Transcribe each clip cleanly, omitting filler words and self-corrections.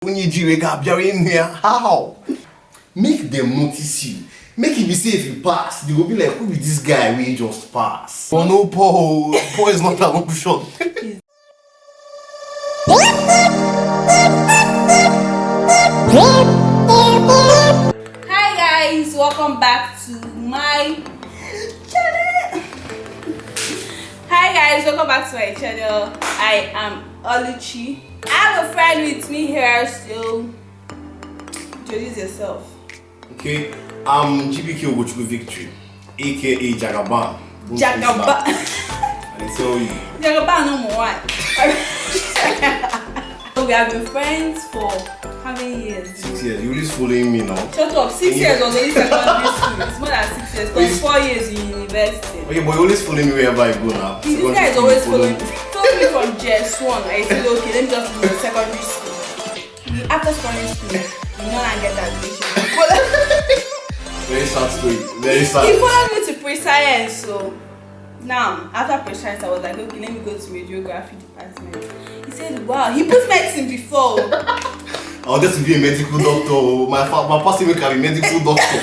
When you do you're in here, how? Make them notice you. Make it be say if you pass, they will be like, who is this guy we just pass? Oh no, Paul. Paul is not an option. Hi guys, welcome back to my channel. Hi guys, welcome back to my channel. I am Oluchi. I have a friend with me here, so introduce yourself. Okay, I'm GPK Ogochukwu Victory, aka Jagaban. Jagaban. I tell you. Jagaban no more. We have been friends for how many years? 6 years. You're always following me now. Shut up. 6 years was only secondary school. It's more than 6 years. Because 4 years in university. Okay, but you're always following me wherever I go now. This guy is always following me. Follow me from JS1. I said, okay, let me just do the secondary school. After secondary school, you know I get that relationship. Very sad story. Very sad. He followed me to pre-science, so now after pre-science I was like, okay, let me go to radiography department. He said, wow, he put medicine before. I wanted to be a medical doctor. My past even can be medical doctor.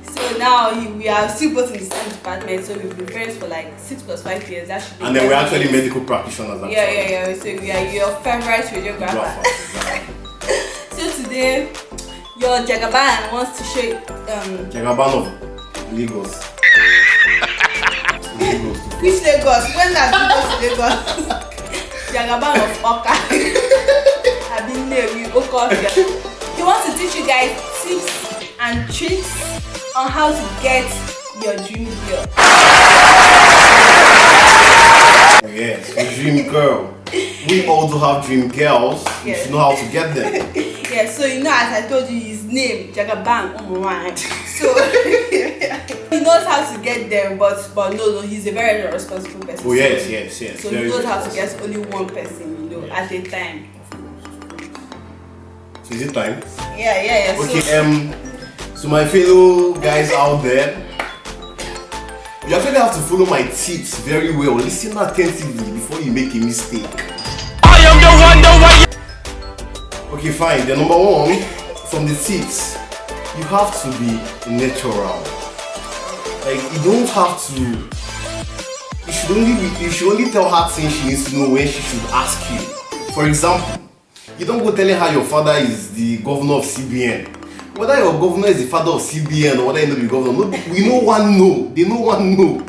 So now we are still both in the same department, so we've been friends for like 6 plus 5 years. That should be. And then we're actually medical practitioners. Yeah. So we are your favorite radiographer. So today, your Jagaban wants to show Jagaban of Lagos. Which Lagos? When does he go to Lagos? Jagaban of Oka. I've been there with Oka. He wants to teach you guys tips and tricks on how to get your dream girl. Yes, a dream girl. We all do have dream girls. Yes. You should know how to get them. Yeah, so you know, as I told you, his name Jagaban Omoran. So he knows how to get them, but no, he's a very responsible person. Oh yes. So he knows how to get only one person, at a time. So is it time? Yeah. Okay. So my fellow guys out there, you actually have to follow my tips very well. Listen attentively before you make a mistake. I am the one. Okay, fine. The number one from the tips, you have to be natural. Like you don't have to. You should only tell her things she needs to know when she should ask you. For example, you don't go telling her your father is the governor of CBN. Whether your governor is the father of CBN or whether you know the governor, we know one no. They know one no.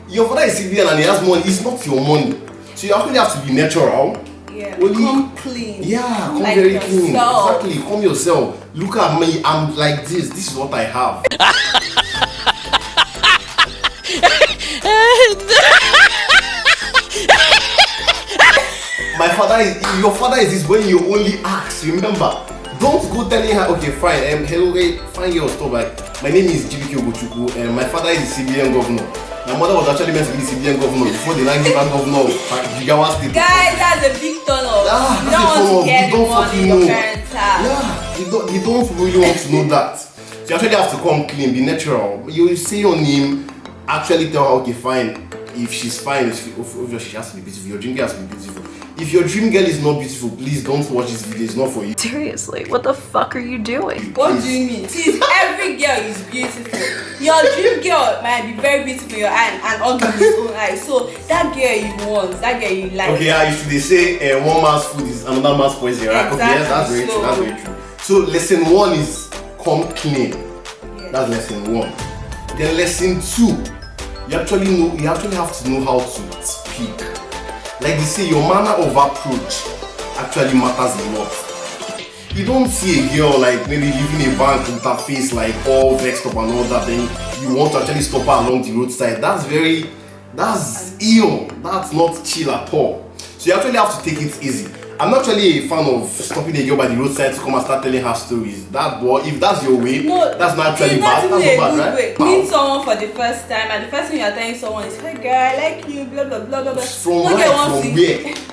Your father is CBN and he has money. It's not your money. So you actually have to be natural. Yeah. Only, come clean. Yeah, come like very yourself. clean. Exactly. Come yourself. Look at me. I'm like this. This is what I have. Your father is this when you only ask. Remember, don't go telling her, okay, fine, hello, find your store. Like, my name is GPK Ogochukwu, and my father is the CBN governor. My mother was actually meant to be the CBN governor before they now give her governor of Jigawa State. Guys, that's a big turn off. You don't want to get one in your parents' house. Yeah, you don't really want to know that. So you actually have to come clean, be natural. You say your name, actually tell her, okay, fine. If she's fine, obviously she has to be beautiful. Your dream girl has to be beautiful. If your dream girl is not beautiful, please don't watch this video. It's not for you. Seriously, what the fuck are you doing? What do you mean? See, every girl is beautiful. Your dream girl might be very beautiful in your eye and ugly in his own eye. So that girl you want, that girl you like. Okay, yeah, they say one man's food is another man's poison, right? Exactly. Okay, yes, that's very true. That's very true. So lesson 1 is come clean. Yeah. That's lesson 1. Then lesson 2, you actually have to know how to speak. Like they say, your manner of approach actually matters a lot. You don't see a girl like maybe leaving a bank with her face like all vexed up and all that, then you want to actually stop her along the roadside. That's ill. That's not chill at all. So you actually have to take it easy. I'm not actually a fan of stopping a girl by the roadside to come and start telling her stories. If that's your way, no, that's not actually bad. That's not bad, right? Way. Meet someone for the first time, and the first thing you're telling someone is, "Hey girl, I like you," blah blah blah blah blah. From where?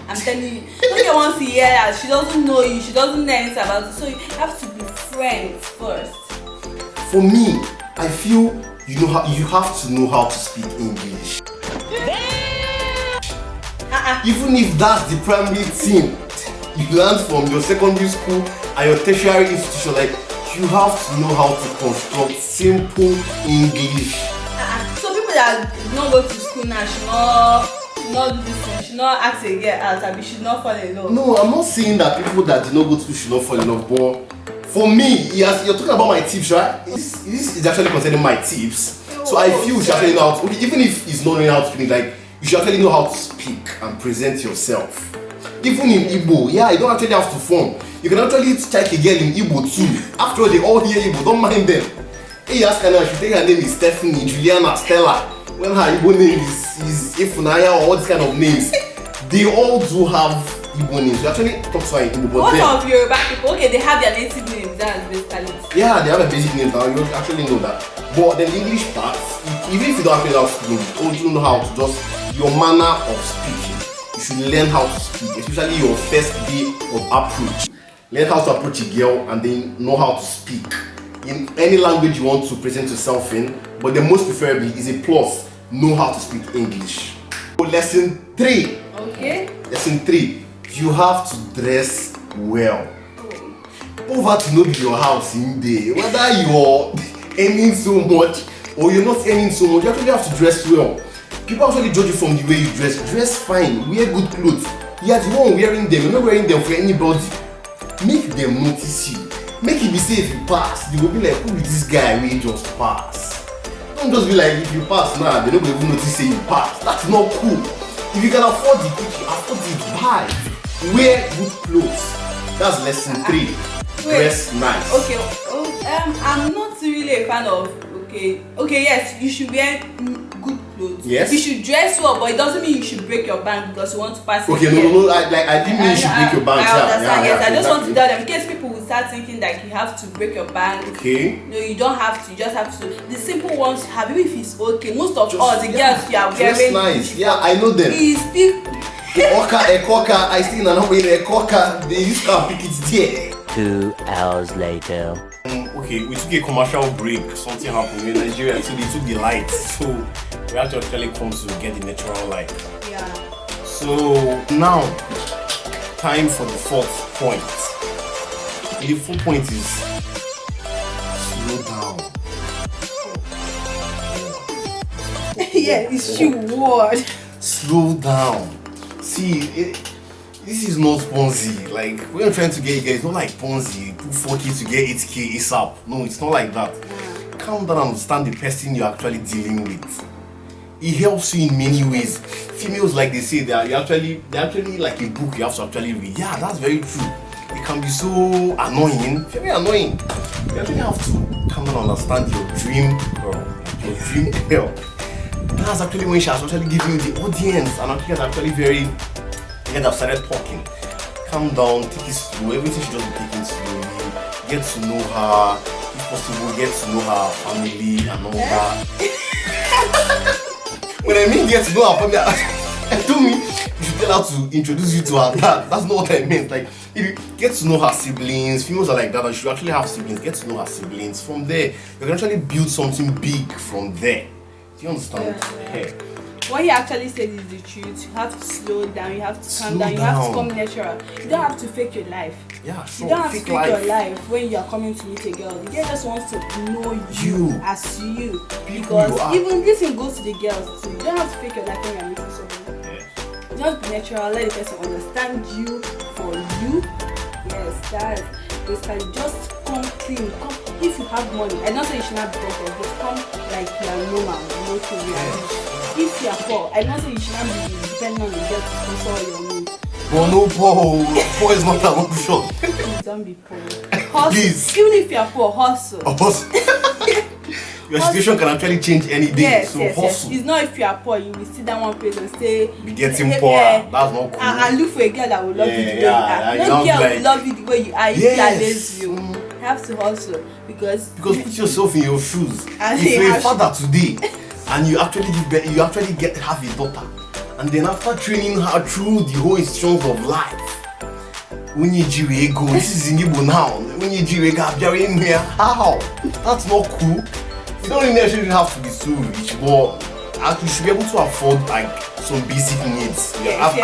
I'm telling you, don't get one to hear that. She doesn't know you. She doesn't know anything about it. So you have to be friends first. For me, I feel you have to know how to speak English. Even if that's the primary thing, you learn from your secondary school and your tertiary institution. Like, you have to know how to construct simple English. So people that don't go to school now should not do this thing, should not ask a girl out, and should not fall in love. No, I'm not saying that people that do not go to school should not fall in love, but for me, yes, you're talking about my tips, right? This is actually concerning my tips. So I feel you should actually know how to, even if it's not knowing how to speak, like, you should actually know how to speak and present yourself. Even in Igbo, yeah, you don't actually have to form. You can actually check a girl in Igbo too. After all, they all hear Igbo, don't mind them. Hey, ask her now, she think her name is Stephanie, Juliana, Stella. When her Igbo name is Ifunaya or all these kind of names, they all do have Igbo names. You actually talk to her in Igbo, but most then, of Yoruba people, okay, they have their native names, that's basically it. yeah, they have a basic name now, you actually know that. But the English part, even if you don't actually know how to speak, or you don't know how to just, your manner of speaking, you should learn how to speak, especially your first day of approach. Learn how to approach a girl and then know how to speak in any language you want to present yourself in, but the most preferably is a plus, know how to speak English. So lesson 3. Okay. Lesson 3, you have to dress well. Poverty no be your house in there. Whether you're earning so much or you're not earning so much, you actually have to dress well. People actually judge you from the way you dress. Dress fine, wear good clothes. You are the one wearing them, you're not wearing them for anybody. Make them notice you. Make it be say if you pass, they will be like, who is this guy we just pass? Don't just be like, if you pass now, they don't even notice say you pass. That's not cool. If you can afford the cookie, afford it, buy. Wear good clothes. That's lesson 3. Dress nice. Okay, I'm not really a fan of, okay, yes, you should wear good clothes. Yes. You should dress well, but it doesn't mean you should break your bank because you want to pass. Okay, no, I didn't mean you should break your bank. I understand, yes, I just want to exactly. tell them, in case people will start thinking like you have to break your bank. Okay. No, you don't have to, you just have to. The simple ones you have, even if it's okay, most of Just- us, the yeah, girls you are dress wearing. nice. Yeah, I know them. Is big. Ekoka, I see na number in Ekoka. They used to pick it there. 2 hours later. Okay, we took a commercial break. Something happened in Nigeria, so they took the light. So we had to actually come to get the natural light. Yeah. So now, time for the 4th point. The 4th point is slow down. Yeah, it's true word. Slow down. See, this is not Ponzi. Like, when you're trying to get it's not like Ponzi. Put 4K to get 8K ASAP. No, it's not like that. Calm down and understand the person you're actually dealing with. It helps you in many ways. Females, like they say, they're actually like a book you have to actually read. Yeah, that's very true. It can be so annoying, very annoying. You actually have to calm down and understand your dream girl, your dream girl. That's actually when she has actually given you the audience, and actually is actually very. You guys have started talking. Calm down, take it slow. Everything should just be taken slowly. Get to know her, if possible, get to know her family and all that. When I mean get to know her family, I told me you should tell her to introduce you to her dad. That's not what I meant. Like, if you get to know her siblings, females are like that, and she should actually have siblings. Get to know her siblings. From there, you can actually build something big from there. Do you understand? Yeah. What he actually said is the truth. You have to slow down, you have to calm Slow down, you have to down. come natural. You don't have to fake your life. Yeah, You sure. don't have to Fake fake life. your life when you are coming to meet a girl. The girl just wants to know you You. as you. Be who Because you are. even this thing goes to the girls too. You don't have to fake your life when you are meeting someone. Yeah. Just be natural, let the person understand you for you. Yes, that's basically just come clean. Come if you have money. I don't say you should not be broke, but come like you are normal, no to reality. If you are poor, I don't say you should not be depending on the girl to sponsor all your needs. But no, poor is not an option. Please don't be poor. Hustle. Please. Even if you are poor, hustle. Of course. Your situation can actually change any day. Yes, So yes. hustle. It's not if you are poor, you will sit down one place and say, Be getting "Hey, poorer. yeah." That's not cool. And look for a girl that will love you the way you Yeah, are. yeah, No you girl don't will like- love you the way you are if you are Yes. lazy. You have to hustle because Because put yourself in your shoes. And If he you're a has- father today and you actually give birth, you actually have a daughter, and then after training her through the whole instructions of life, when you go, this is in Igbo now. When you go, in here, how? That's not cool. You don't really necessarily have to be so rich, but you should be able to afford like some basic needs. Yes.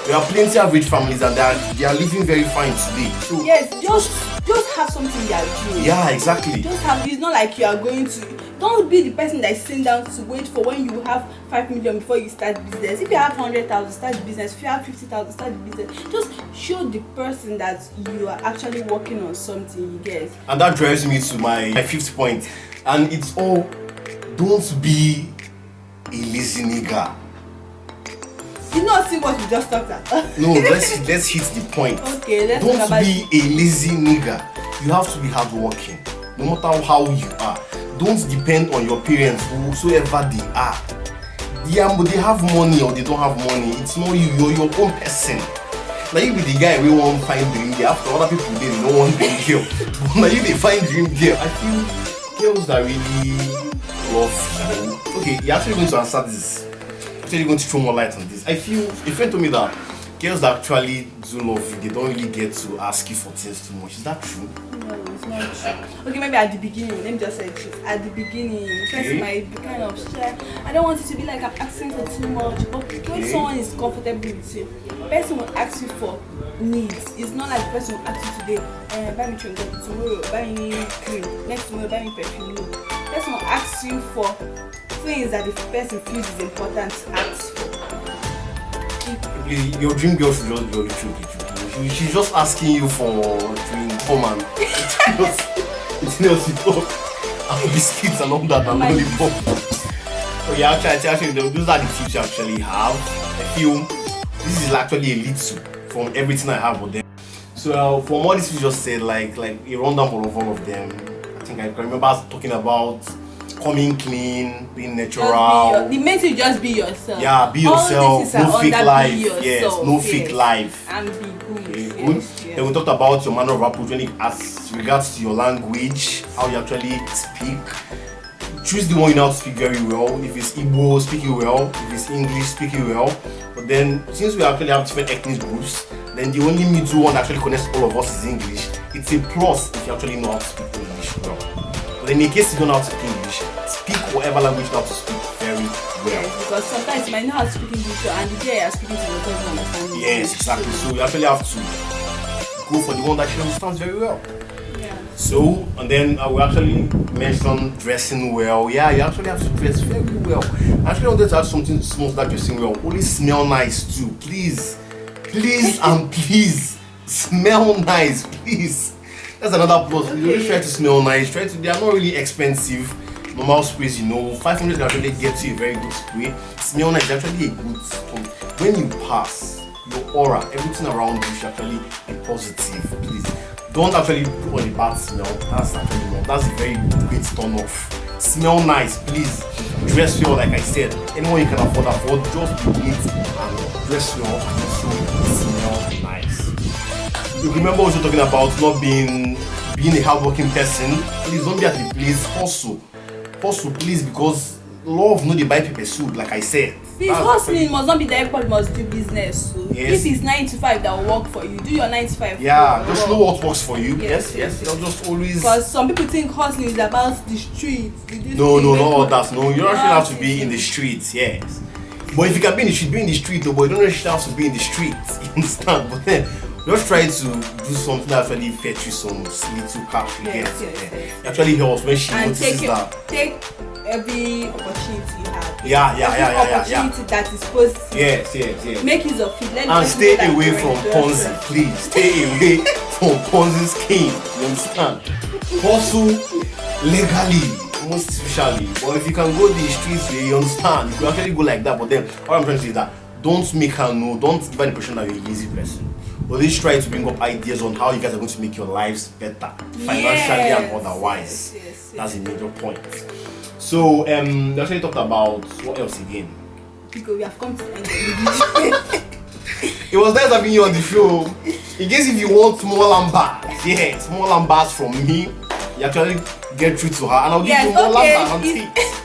There are plenty of rich families and they are living very fine today. So Yes, just have something they are doing. yeah, exactly. Just have. It's not like you are going to. Don't be the person that is sitting down to wait for when you have 5 million before you start business. If you have 100,000, start the business. If you have 50,000, start the business. Just show the person that you are actually working on something. You get. And that drives me to my fifth point. And it's all, don't be a lazy nigga. You not see what we just talked about. No, let's hit the point. Okay, let's talk Don't about be a lazy nigga. You have to be hardworking, no matter how you are. Don't depend on your parents, whosoever they are. They have money or they don't have money. It's not you. You're your own person. Now you be the guy we won't find dream girl. After other people they don't want dream girl. Now you they find dream girl. I feel girls that really love you. Okay, you're actually going to answer this. You're going to throw more light on this. I feel a friend told me that girls that actually do love you, they don't really get to ask you for things too much. Is that true? No, it's not true. Okay, maybe at the beginning, let me just say the truth. At the beginning, person might be kind of shy. I don't want it to be like I'm asking for too much. But when someone is comfortable with you, the person will ask you for needs. It's not like the person will ask you today, buy me chewing gum, tomorrow buy me cream, next tomorrow buy me perfume. No. The person will ask you for things that the person feels is important to ask for. Your dream girl should just be all the truth. She's just asking you for dream come and it's else to talk and biscuits and all that and lollipop. Okay, actually those are the tips you actually have. I feel this is actually a little from everything I have with them. So from what this you just said, like a rundown of all of them, I think I can remember talking about coming clean, being natural. The main thing, just be yourself. Yeah, be yourself. No fake life. Yes, no fake life. And be good. Okay, good. Yes. Then we talked about your manner of approach when it as regards to your language, how you actually speak. Choose the one you know how to speak very well. If it's Igbo, speak it well. If it's English, speak it well. But then, since we actually have different ethnic groups, then the only middle one that actually connects all of us is English. It's a plus if you actually know how to speak English well. But in the case you don't know how to speak English, speak whatever language you know how to speak very well. Yes, because sometimes you might know how to speak English and the day you're speaking to the person understands. Yes, exactly. So you actually have to go for the one that she understands very well. Yeah. So, and then we actually mentioned dressing well. Yeah, you actually have to dress very well. I actually wanted to add something small that dressing well. Only smell nice too. Please and please smell nice, please. That's another plus. Okay. You always try to smell nice. They are not really expensive. Normal sprays, 500 can actually get you a very good spray. Smell nice is actually a good spray. When you pass, your aura, everything around you should actually be positive. Please don't actually put on a bad smell. That's actually not. That's a very great turn off. Smell nice, please. Dress well, like I said. Anyone you can afford, just be neat and dress well and also smell nice. You remember also talking about not being a hardworking person. Please don't be at the place. Hustle, please, because love no dey buy pepper soup, like I said. Please, hustling must not be that everybody must do business. So yes. If it's 9 to 5 that will work for you, do your 9 to 5. Yeah, just know what works for you. Yes. Yes. Just always. Because some people think hustling is about the streets. No, not all that. No, you don't actually have to be in the streets. Yes. But if you can be in the street, be in the street. Though, but you don't actually have to be in the streets. You understand? But then just try to do something that actually fetch you some little cash. Yes. It actually helps when she notices that. Take every opportunity you have. Yeah. Opportunity that is positive. Yes. Make use of it. And stay away from Ponzi, please. Stay away from Ponzi scheme. You understand? Hustle legally, most especially. But if you can go the streets where you understand, you can actually go like that. But then, what I'm trying to say is that don't make her know. Don't give her the impression that you're a lazy person. Always try to bring up ideas on how you guys are going to make your lives better, financially and otherwise. Yes. That's a major point. So, we actually talked about what else again? Because we have come to the end of the video. It was nice having you on the show. In case if you want more lambas, more lambas from me, you actually get through to her, and I'll give you more lambas and tips.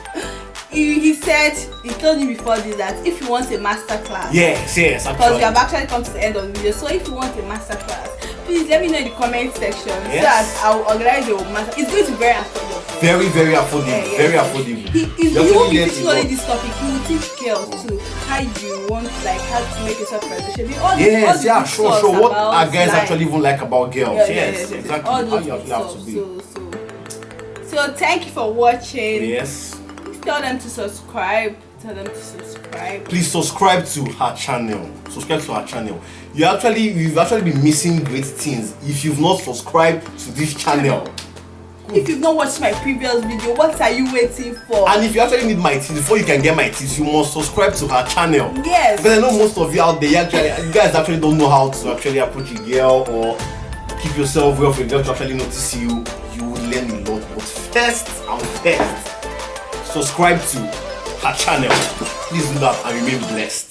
He said, he told you before this that if you want a master class. Yes, actually. Because we have actually come to the end of the video. So if you want a master class, please let me know in the comment section. Yes. So that I'll organize your master. It's going to be very affordable. Very, very affordable. Yeah, very yeah. affordable. He You won't be actually learn teaching a only lot. this topic. He will teach girls too how you want, like how to make yourself presentation. All Yes, the yeah, good sure, stuff sure. What about, our guys like, actually even like about girls. Yes, yeah. exactly. All How those you good actually have stuff. to be. So thank you for watching. Yes. Please tell them to subscribe. Tell them to subscribe. Please subscribe to her channel. Subscribe to her channel. You've actually been missing great things if you've not subscribed to this channel. If you've not watched my previous video, what are you waiting for? And if you actually need my teeth, before you can get my teeth, you must subscribe to her channel. Yes. Because I know most of you out there, you guys actually don't know how to actually approach a girl or keep yourself well for a girl to actually notice you. You will learn a lot. But first and first, subscribe to her channel. Please do that and remain blessed.